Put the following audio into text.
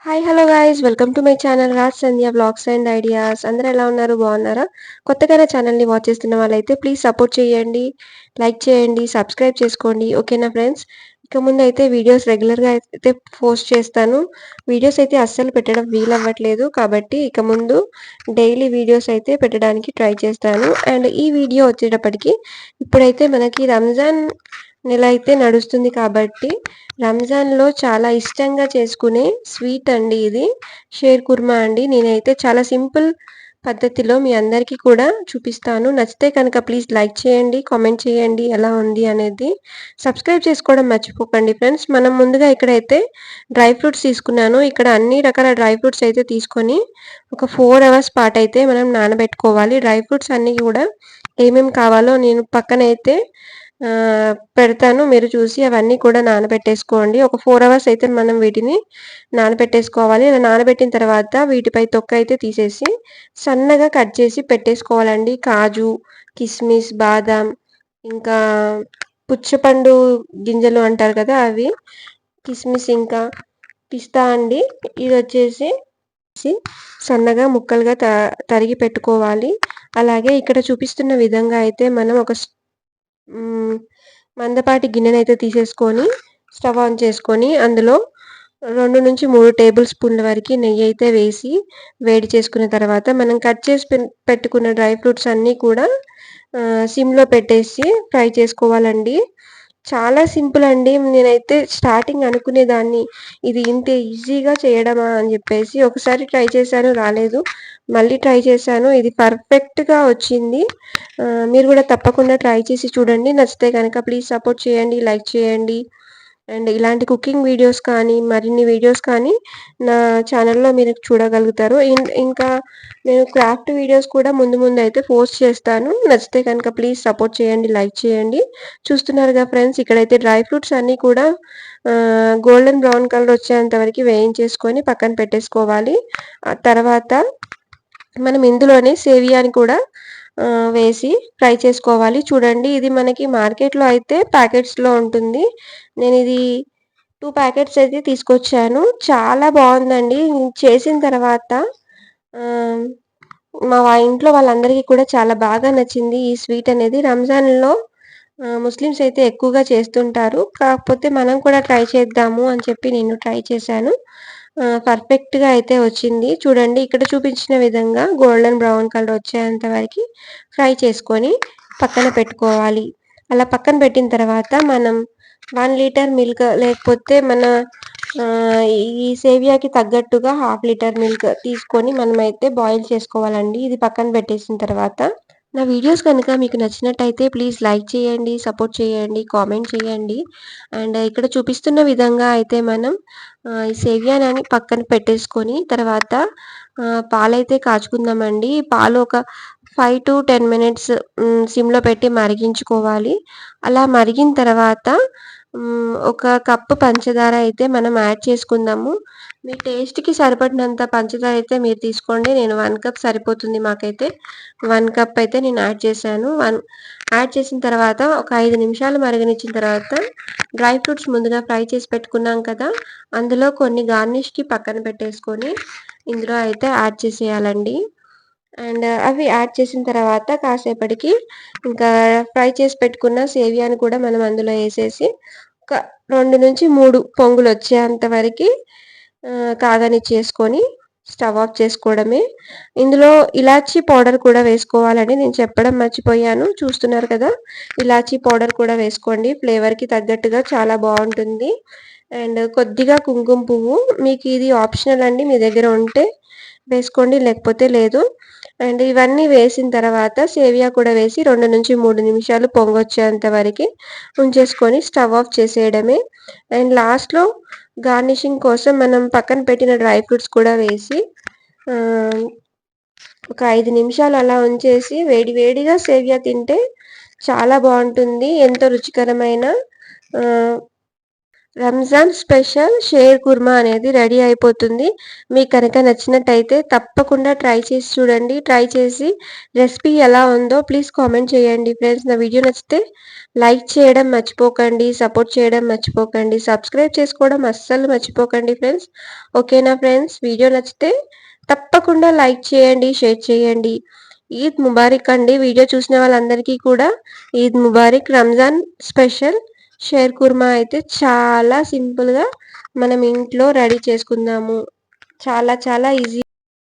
Hi hello guys welcome to my channel Raj Sandhya blogs and ideas. అందరూ ఎలా ఉన్నారు, బాగున్నారా? కొత్తగా నా ఛానల్ని వాచ్ చేస్తున్న వాళ్ళైతే ప్లీజ్ సపోర్ట్ చేయండి, లైక్ చేయండి, సబ్స్క్రైబ్ చేసుకోండి. ఓకేనా ఫ్రెండ్స్? ఇక ముందు అయితే వీడియోస్ రెగ్యులర్గా అయితే పోస్ట్ చేస్తాను. వీడియోస్ అయితే అస్సలు పెట్టడం వీలవ్వట్లేదు కాబట్టి ఇక ముందు డైలీ వీడియోస్ అయితే పెట్టడానికి ట్రై చేస్తాను. అండ్ ఈ వీడియో వచ్చేటప్పటికి ఇప్పుడైతే మనకి రంజాన్ నెల అయితే నడుస్తుంది కాబట్టి రంజాన్లో చాలా ఇష్టంగా చేసుకునే స్వీట్ అండి ఇది. షేర్ కుర్మా అండి. నేనైతే చాలా సింపుల్ పద్ధతిలో మీ అందరికీ కూడా చూపిస్తాను. నచ్చితే కనుక ప్లీజ్ లైక్ చేయండి, కామెంట్ చేయండి ఎలా ఉంది అనేది. సబ్స్క్రైబ్ చేసుకోవడం మర్చిపోకండి ఫ్రెండ్స్. మనం ముందుగా ఇక్కడైతే డ్రై ఫ్రూట్స్ తీసుకున్నాను. ఇక్కడ అన్ని రకాల డ్రై ఫ్రూట్స్ అయితే తీసుకొని ఒక 4 అవర్స్ పాటు అయితే మనం నానబెట్టుకోవాలి. డ్రై ఫ్రూట్స్ అన్నీ కూడా ఏమేమి కావాలో నేను పక్కనైతే పెడతాను. మీరు చూసి అవన్నీ కూడా నానబెట్టేసుకోండి. ఒక 4 అవర్స్ అయితే మనం వీటిని నానబెట్టేసుకోవాలి. ఇలా నానబెట్టిన తర్వాత వీటిపై తొక్క అయితే తీసేసి సన్నగా కట్ చేసి పెట్టేసుకోవాలండి. కాజు, కిస్మిస్, బాదాం, ఇంకా పుచ్చపండు గింజలు అంటారు కదా అవి, కిస్మిస్, ఇంకా పిస్తా అండి. ఇది వచ్చేసి సన్నగా ముక్కలుగా తరిగి పెట్టుకోవాలి. అలాగే ఇక్కడ చూపిస్తున్న విధంగా అయితే మనం ఒక మందపాటి గిన్నెనైతే తీసేసుకొని స్టవ్ ఆన్ చేసుకొని అందులో 2-3 టేబుల్ స్పూన్ల వరకు నెయ్యి అయితే వేసి వేడి చేసుకున్న తర్వాత మనం కట్ చేసి పెట్టుకున్న డ్రై ఫ్రూట్స్ అన్నీ కూడా సిమ్లో పెట్టేసి ఫ్రై చేసుకోవాలండి. చాలా సింపుల్ అండి. నేనైతే స్టార్టింగ్ అనుకునేదాన్ని ఇది ఇంత ఈజీగా చేయడమా అని చెప్పేసి. ఒకసారి ట్రై చేశాను, రాలేదు. మళ్ళీ ట్రై చేశాను, ఇది పర్ఫెక్ట్గా వచ్చింది. మీరు కూడా తప్పకుండా ట్రై చేసి చూడండి. నచ్చితే కనుక ప్లీజ్ సపోర్ట్ చేయండి, లైక్ చేయండి. అండ్ ఇలాంటి కుకింగ్ వీడియోస్ కానీ మరిన్ని వీడియోస్ కానీ నా ఛానల్లో మీరు చూడగలుగుతారు. ఇంకా నేను క్రాఫ్ట్ వీడియోస్ కూడా ముందు ముందు అయితే పోస్ట్ చేస్తాను. నచ్చితే కనుక ప్లీజ్ సపోర్ట్ చేయండి, లైక్ చేయండి. చూస్తున్నారుగా ఫ్రెండ్స్, ఇక్కడైతే డ్రై ఫ్రూట్స్ అన్నీ కూడా గోల్డెన్ బ్రౌన్ కలర్ వచ్చేంత వరకు వేయించేసుకొని పక్కన పెట్టేసుకోవాలి. ఆ తర్వాత మనం ఇందులోనే సేవియాని కూడా వేసి ఫ్రై చేసుకోవాలి. చూడండి, ఇది మనకి మార్కెట్లో అయితే ప్యాకెట్స్లో ఉంటుంది. నేను ఇది 2 ప్యాకెట్స్ అయితే తీసుకొచ్చాను. చాలా బాగుందండి. చేసిన తర్వాత మా ఇంట్లో వాళ్ళందరికీ కూడా చాలా బాగా నచ్చింది ఈ స్వీట్ అనేది. రంజాన్లో ముస్లిమ్స్ అయితే ఎక్కువగా చేస్తుంటారు. కాకపోతే మనం కూడా ట్రై చేద్దాము అని చెప్పి నేను ట్రై చేశాను. పర్ఫెక్ట్గా అయితే వచ్చింది. చూడండి, ఇక్కడ చూపించిన విధంగా గోల్డెన్ బ్రౌన్ కలర్ వచ్చేంత వరకు ఫ్రై చేసుకొని పక్కన పెట్టుకోవాలి. అలా పక్కన పెట్టిన తర్వాత మనం 1 లీటర్ మిల్క్, లేకపోతే మన ఈ సేవియాకి తగ్గట్టుగా 1/2 లీటర్ మిల్క్ తీసుకొని మనమైతే బాయిల్ చేసుకోవాలండి. ఇది పక్కన పెట్టేసిన తర్వాత నా వీడియోస్ కనుక మీకు నచ్చినట్టయితే ప్లీజ్ లైక్ చేయండి, సపోర్ట్ చేయండి, కామెంట్ చేయండి. అండ్ ఇక్కడ చూపిస్తున్న విధంగా అయితే మనం ఈ సేవియాని పక్కన పెట్టేసుకొని తర్వాత పాలైతే కాచుకుందామండి. పాలు ఒక 5 to 10 మినిట్స్ సిమ్లో పెట్టి మరిగించుకోవాలి. అలా మరిగిన తర్వాత ఒక కప్పు పంచదార అయితే మనం యాడ్ చేసుకుందాము. మీ టేస్ట్కి సరిపడినంత పంచదార అయితే మీరు తీసుకోండి. నేను 1 కప్ సరిపోతుంది మాకైతే. 1 కప్ అయితే నేను యాడ్ చేశాను. యాడ్ చేసిన తర్వాత ఒక 5 నిమిషాలు మరగనిచ్చిన తర్వాత డ్రై ఫ్రూట్స్ ముందుగా ఫ్రై చేసి పెట్టుకున్నాం కదా, అందులో కొన్ని గార్నిష్కి పక్కన పెట్టేసుకొని ఇందులో అయితే యాడ్ చేసేయాలండి. అండ్ అవి యాడ్ చేసిన తర్వాత కాసేపటికి ఇంకా ఫ్రై చేసి పెట్టుకున్న సేవియాని కూడా మనం అందులో వేసేసి ఒక 2-3 పొంగులు వచ్చేంత వరకు కాగనిచ్చేసుకొని స్టవ్ ఆఫ్ చేసుకోవడమే. ఇందులో ఇలాచీ పౌడర్ కూడా వేసుకోవాలండి. నేను చెప్పడం మర్చిపోయాను. చూస్తున్నారు కదా, ఇలాచీ పౌడర్ కూడా వేసుకోండి. ఫ్లేవర్కి తగ్గట్టుగా చాలా బాగుంటుంది. అండ్ కొద్దిగా కుంకుమ పువ్వు, మీకు ఇది ఆప్షనల్ అండి. మీ దగ్గర ఉంటే వేసుకోండి, లేకపోతే లేదు. అండ్ ఇవన్నీ వేసిన తర్వాత సేవియా కూడా వేసి 2-3 నిమిషాలు పొంగొచ్చేంత వరకు ఉంచేసుకొని స్టవ్ ఆఫ్ చేసేయడమే. అండ్ లాస్ట్లో గార్నిషింగ్ కోసం మనం పక్కన పెట్టిన డ్రై ఫ్రూట్స్ కూడా వేసి ఒక 5 నిమిషాలు అలా ఉంచేసి వేడి వేడిగా సేవియా తింటే చాలా బాగుంటుంది. ఎంతో రుచికరమైన రంజాన్ స్పెషల్ షేర్ కుర్మా అనేది రెడీ అయిపోతుంది. మీకు కనుక నచ్చినట్టయితే తప్పకుండా ట్రై చేసి చూడండి. ట్రై చేసి రెసిపీ ఎలా ఉందో ప్లీజ్ కామెంట్ చేయండి ఫ్రెండ్స్. నా వీడియో నచ్చితే లైక్ చేయడం మర్చిపోకండి, సపోర్ట్ చేయడం మర్చిపోకండి, సబ్స్క్రైబ్ చేసుకోవడం అస్సలు మర్చిపోకండి ఫ్రెండ్స్. ఓకేనా ఫ్రెండ్స్? వీడియో నచ్చితే తప్పకుండా లైక్ చేయండి, షేర్ చేయండి. ఈద్ ముబారక్ అండి. వీడియో చూసిన వాళ్ళందరికీ కూడా ఈద్ ముబారక్. రంజాన్ స్పెషల్ షేర్ కుర్మా అయితే చాలా సింపుల్గా మనం ఇంట్లో రెడీ చేసుకుందాము. చాలా చాలా ఈజీ.